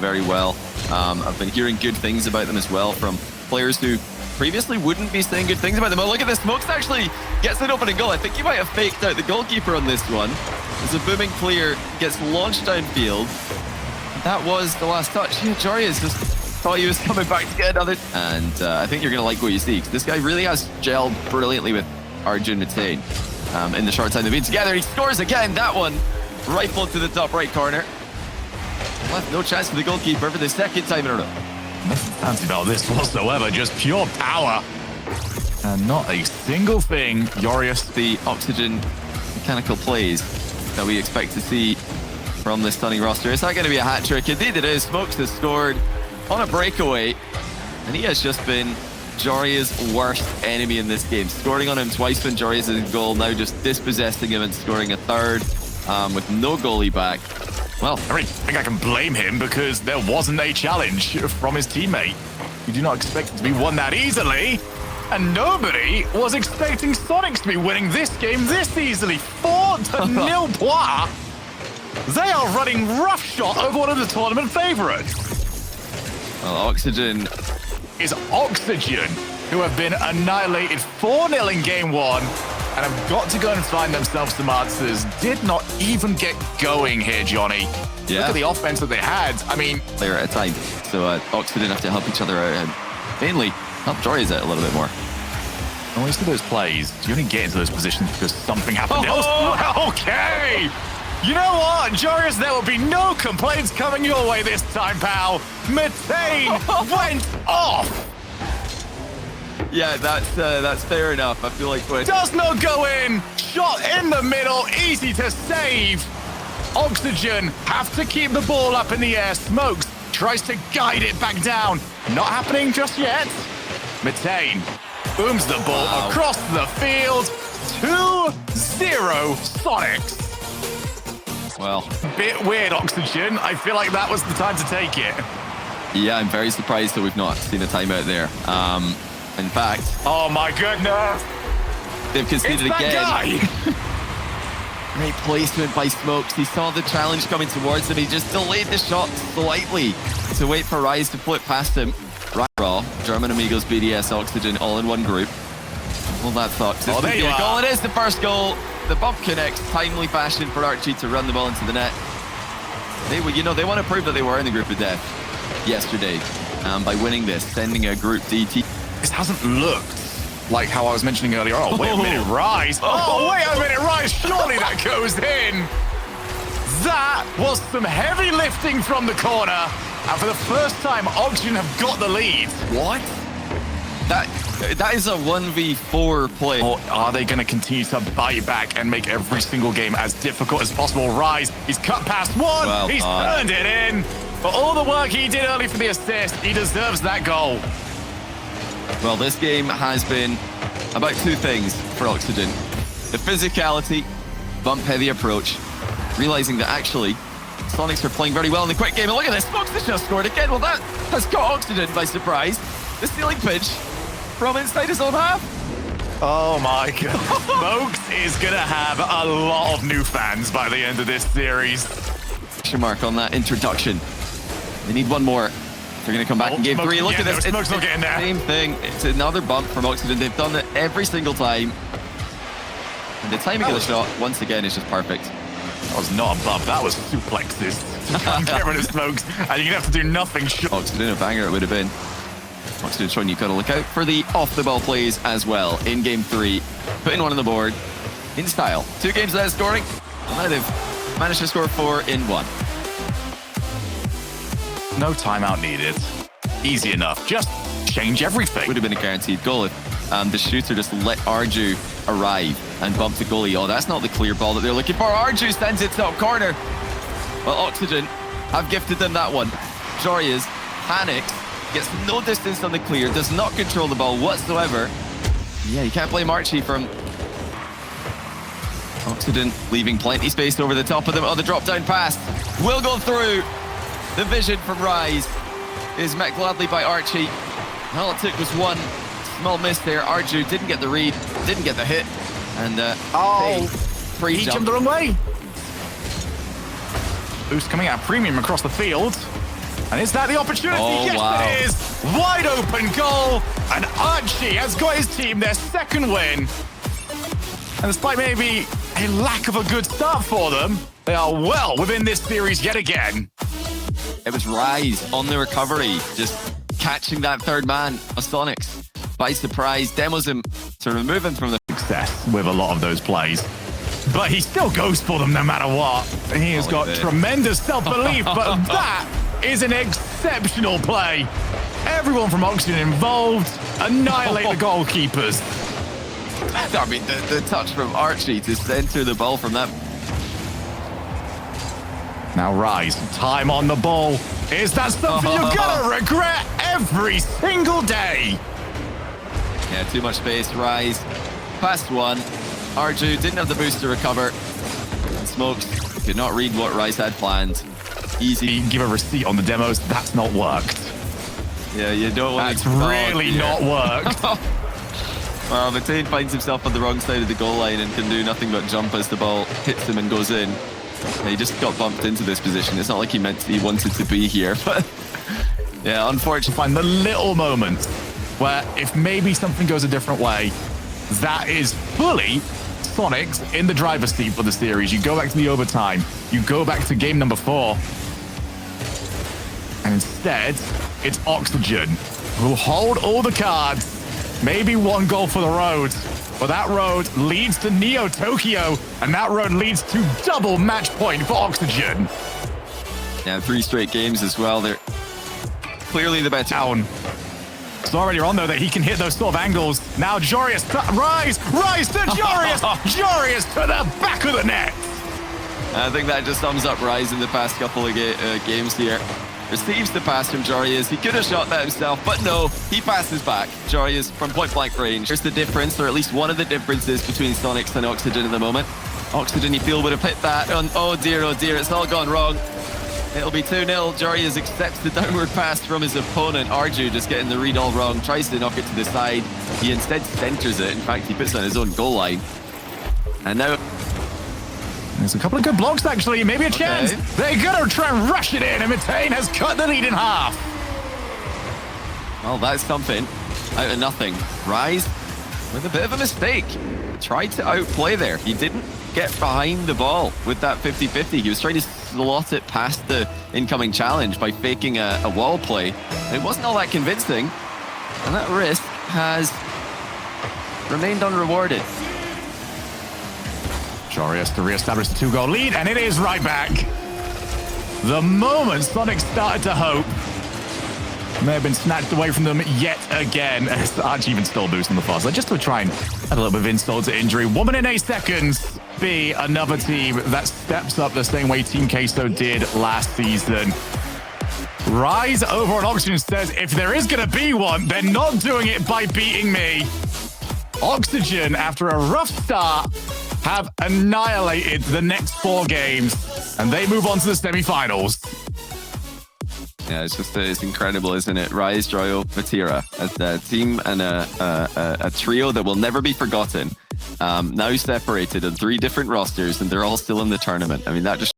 very well. I've been hearing good things about them as well from players who previously wouldn't be saying good things about them. Oh, look at this. Smokes actually gets an opening goal. I think he might have faked out the goalkeeper on this one. As a booming clear gets launched downfield. That was the last touch. Yeah, Jarius just thought he was coming back to get another. And I think you're going to like what you see. This guy really has gelled brilliantly with Arjun Mithane. In the short time they've been together. He scores again. That one rifled to the top right corner. Left no chance for the goalkeeper for the second time in a row. Nothing fancy about this whatsoever, just pure power. And not a single thing. Jarius, the Oxygen mechanical plays that we expect to see from the stunning roster. Is that going to be a hat trick? Indeed it is. Smokes has scored on a breakaway. And he has just been Jarius' worst enemy in this game. Scoring on him twice when Jarius is in goal, now just dispossessing him and scoring a third with no goalie back. Well, I don't think I can blame him because there wasn't a challenge from his teammate. We do not expect it to be won that easily. And nobody was expecting Soniqs to be winning this game this easily. 4-0 points. They are running roughshod over one of the tournament favorites. Well, Oxygen is Oxygen, who have been annihilated 4-0 in game one and have got to go and find themselves some answers. Did not even get going here, Johnny. Yeah. Look at the offense that they had. I mean, player at a time. So Oxygen have to help each other out and mainly help Jarius out a little bit more. And when you see those plays, you only get into those positions because something happened else. Okay! You know what, Jarius, there will be no complaints coming your way this time, pal. Mithane went off. Yeah, that's fair enough. I feel like does not go in. Shot in the middle, easy to save. Oxygen have to keep the ball up in the air. Smokes tries to guide it back down. Not happening just yet. Mithane booms the ball across the field. 2-0 Soniqs. Well, bit weird, Oxygen. I feel like that was the time to take it. Yeah, I'm very surprised that we've not seen a timeout there. In fact, oh my goodness, they've conceded it's that again. Guy. Great placement by Smokes. He saw the challenge coming towards him. He just delayed the shot slightly to wait for Rise to flip past him. Raw, German Amigos, BDS, Oxygen, all in one group. Well, that thought. Oh, there you are. Goal. It is the first goal. The bump connects, timely fashion for Archie to run the ball into the net. They want to prove that they were in the group of death yesterday by winning this, sending a group DT. This hasn't looked like how I was mentioning earlier. Oh, wait a minute, Rise. Oh, wait a minute, Rise. Surely that goes in. That was some heavy lifting from the corner. And for the first time, Oxygen have got the lead. What? That is a 1v4 play. Or are they going to continue to bite back and make every single game as difficult as possible? Rise, he's cut past one. Well, he's turned it in. For all the work he did early for the assist, he deserves that goal. Well, this game has been about two things for Oxygen. The physicality, bump-heavy approach, realizing that actually Soniqs are playing very well in the quick game. And look at this, Smokes has just scored again. Well, that has caught Oxygen by surprise. The stealing pitch from inside his own half. Oh my God. Smokes is going to have a lot of new fans by the end of this series. Question mark on that introduction. They need one more. They're going to come back in game three. Look at this. Smokes not getting there. Same thing. It's another bump from Oxygen. They've done it every single time. And the timing of the shot, once again, is just perfect. That was not a bump. That was suplexes. Get rid of Smokes. And you're going to have to do nothing. Oxygen, a banger it would have been. Oxygen showing you've got to look out for the off-the-ball plays as well in game three. Putting one on the board in style. 2 games without scoring. And now they've managed to score 4 in 1. No timeout needed. Easy enough. Just change everything. Would have been a guaranteed goal if the shooter just let Arju arrive and bump the goalie. Oh, that's not the clear ball that they're looking for. Arju sends it top corner. Well, Oxygen have gifted them that one. Jarius panics, gets no distance on the clear, does not control the ball whatsoever. Yeah, you can't blame Archie from Oxygen leaving plenty space over the top of them. Oh, the drop down pass will go through. The vision from Rise is met gladly by Archie. All it took was one small miss there. Arju didn't get the read, didn't get the hit. And he jumped the wrong way. Boost coming out premium across the field. And is that the opportunity? Oh, yes, wow. it is. Wide open goal. And Archie has got his team their second win. And despite maybe a lack of a good start for them, they are well within this series yet again. It was Rise on the recovery, just catching that third man of Soniqs by surprise, demos him to remove him from the Success with a lot of those plays. But he still goes for them no matter what. And he has got tremendous self-belief, but that is an exceptional play. Everyone from Oxygen involved, annihilate the goalkeepers. I mean, the touch from Archie to center the ball from that. Now Rise, time on the ball. Is that something you're gonna regret every single day? Yeah, too much space. Rise past one. Arju didn't have the boost to recover. Smokes could not read what Rise had planned. Easy. Give a receipt on the demos. That's not worked. Yeah, you don't want That's really not worked. Well, Matane finds himself on the wrong side of the goal line and can do nothing but jump as the ball hits him and goes in. Yeah, he just got bumped into this position. It's not like he wanted to be here, but yeah, unfortunately. Find the little moments where if maybe something goes a different way, that is fully Soniqs in the driver's seat for the series. You go back to the overtime. You go back to game number 4. And instead, it's Oxygen who hold all the cards. Maybe one goal for the road. But that road leads to Neo Tokyo, and that road leads to double match point for Oxygen. Yeah, 3 straight games as well. They're clearly the better. Down. It's already on, though, that he can hit those sort of angles. Now Jorius, Rise to Jorius! Jorius to the back of the net! I think that just sums up Rise in the past couple of games here. Receives the pass from Jorius. He could have shot that himself, but no, he passes back. Jorius from point-blank range. Here's the difference, or at least one of the differences between Soniqs and Oxygen at the moment. Oxygen, you feel, would have hit that on, oh dear, it's all gone wrong. It'll be 2-0. Jorius accepts the downward pass from his opponent. Arju just getting the read all wrong, tries to knock it to the side. He instead centers it. In fact, he puts it on his own goal line. And now... There's a couple of good blocks, actually. Maybe a chance. They're going to try and rush it in, and Matane has cut the lead in half. Well, that's something. Out of nothing. Rise with a bit of a mistake. Tried to outplay there. He didn't get behind the ball with that 50-50. He was trying to slot it past the incoming challenge by faking a wall play. And it wasn't all that convincing. And that risk has remained unrewarded. Jorius to re-establish the 2-goal lead, and it is right back. The moment Soniqs started to hope may have been snatched away from them yet again. As Archie even still boosting the fast. Just to try and add a little bit of insult to injury. 1 minute and 8 seconds. Be another team that steps up the same way Team Queso did last season. Rise over on Oxygen says, if there is going to be one, they're not doing it by beating me. Oxygen, after a rough start, have annihilated the next 4 games, and they move on to the semi-finals. Yeah, it's incredible, isn't it? Rise, Droyo, Vatira, as a team and a trio that will never be forgotten. Now separated on 3 different rosters, and they're all still in the tournament. I mean, that just